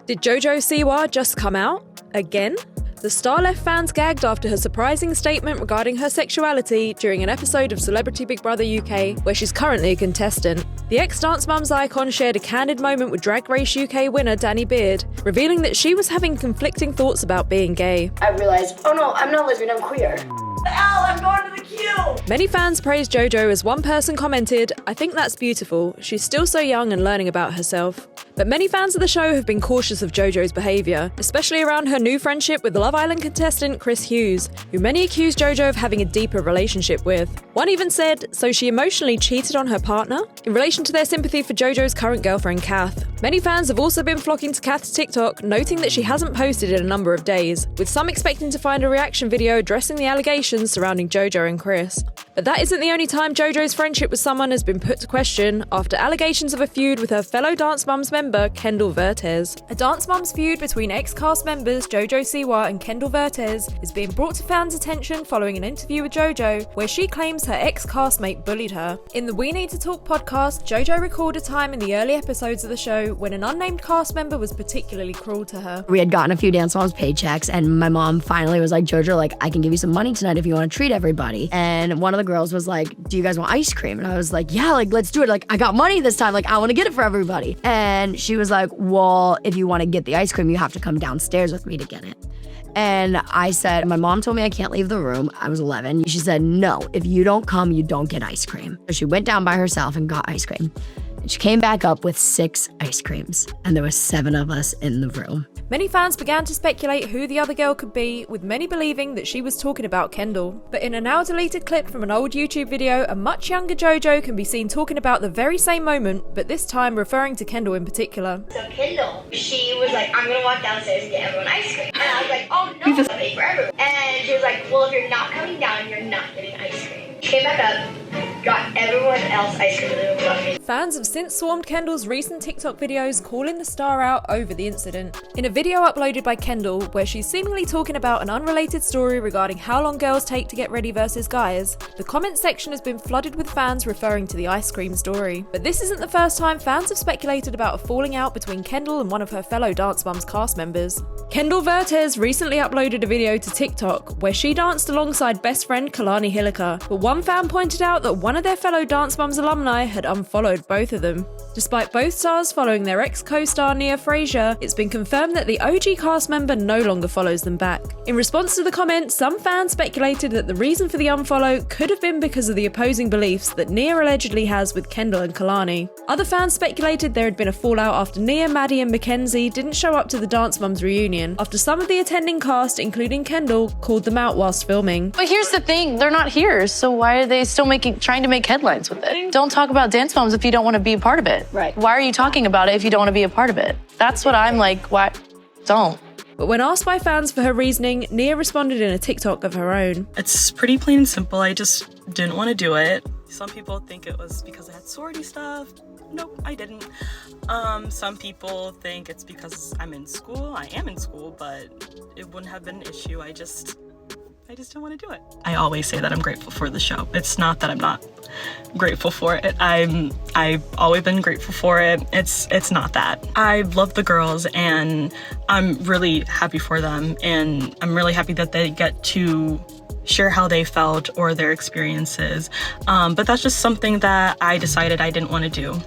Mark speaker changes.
Speaker 1: Did JoJo Siwa just come out? Again? The star left fans gagged after her surprising statement regarding her sexuality during an episode of Celebrity Big Brother UK, where she's currently a contestant. The ex-Dance Mums icon shared a candid moment with Drag Race UK winner Danny Beard, revealing that she was having conflicting thoughts about being gay.
Speaker 2: I realized, oh no, I'm not lesbian, I'm queer. Al, I'm going to the queue!
Speaker 1: Many fans praised JoJo as one person commented, "I think that's beautiful. She's still so young and learning about herself." But many fans of the show have been cautious of JoJo's behaviour, especially around her new friendship with the Love Island contestant Chris Hughes, who many accused JoJo of having a deeper relationship with. One even said, so she emotionally cheated on her partner? In relation to their sympathy for JoJo's current girlfriend Kath. Many fans have also been flocking to Kath's TikTok, noting that she hasn't posted in a number of days, with some expecting to find a reaction video addressing the allegations surrounding JoJo and Chris. But that isn't the only time JoJo's friendship with someone has been put to question after allegations of a feud with her fellow Dance Mums member Kendall Vertes. A Dance Mums feud between ex-cast members JoJo Siwa and Kendall Vertes is being brought to fans' attention following an interview with JoJo, where she claims her ex-castmate bullied her. In the We Need to Talk podcast, JoJo recalled a time in the early episodes of the show when an unnamed cast member was particularly cruel to her.
Speaker 2: We had gotten a few Dance Moms paychecks, and my mom finally was like, JoJo, like, I can give you some money tonight if you want to treat everybody. And one of the girls was like, do you guys want ice cream? And I was like, yeah, like, let's do it. Like, I got money this time. Like, I want to get it for everybody. And she was like, well, if you want to get the ice cream, you have to come downstairs with me to get it. And I said, my mom told me I can't leave the room. I was 11. She said, no, if you don't come, you don't get ice cream. So she went down by herself and got ice cream. And she came back up with 6 ice creams. And there were 7 of us in the room.
Speaker 1: Many fans began to speculate who the other girl could be, with many believing that she was talking about Kendall. But in a now deleted clip from an old YouTube video, a much younger JoJo can be seen talking about the very same moment, but this time referring to Kendall in particular.
Speaker 3: So Kendall, she was like, I'm gonna walk downstairs and get everyone ice cream. And I was like, oh no, I'll pay for everyone. And she was like, well, if you're not coming down, you're not getting ice cream. She came back up, got everyone else ice cream, and then left me.
Speaker 1: Fans have since swarmed Kendall's recent TikTok videos calling the star out over the incident. In a video uploaded by Kendall, where she's seemingly talking about an unrelated story regarding how long girls take to get ready versus guys, the comment section has been flooded with fans referring to the ice cream story. But this isn't the first time fans have speculated about a falling out between Kendall and one of her fellow Dance Mums cast members. Kendall Vertes recently uploaded a video to TikTok where she danced alongside best friend Kalani Hilliker, but one fan pointed out that one of their fellow Dance Mums alumni had unfollowed both of them. Despite both stars following their ex-co-star Nia Frazier, it's been confirmed that the OG cast member no longer follows them back. In response to the comment, some fans speculated that the reason for the unfollow could have been because of the opposing beliefs that Nia allegedly has with Kendall and Kalani. Other fans speculated there had been a fallout after Nia, Maddie and Mackenzie didn't show up to the Dance Mums reunion, after some of the attending cast, including Kendall, called them out whilst filming.
Speaker 4: But here's the thing, they're not here, so why are they still trying to make headlines with it? Don't talk about Dance Moms if you don't want to be a part of it.
Speaker 2: Right.
Speaker 4: Why are you talking about it if you don't want to be a part of it? That's what I'm like, why? Don't.
Speaker 1: But when asked by fans for her reasoning, Nia responded in a TikTok of her own.
Speaker 5: It's pretty plain and simple. I just didn't want to do it. Some people think it was because I had sorority stuff. Nope, I didn't. Some people think it's because I'm in school. I am in school, but it wouldn't have been an issue. I just don't want to do it. I always say that I'm grateful for the show. It's not that I'm not grateful for it. I've always been grateful for it. It's not that. I love the girls and I'm really happy for them, and I'm really happy that they get to share how they felt or their experiences. But that's just something that I decided I didn't want to do.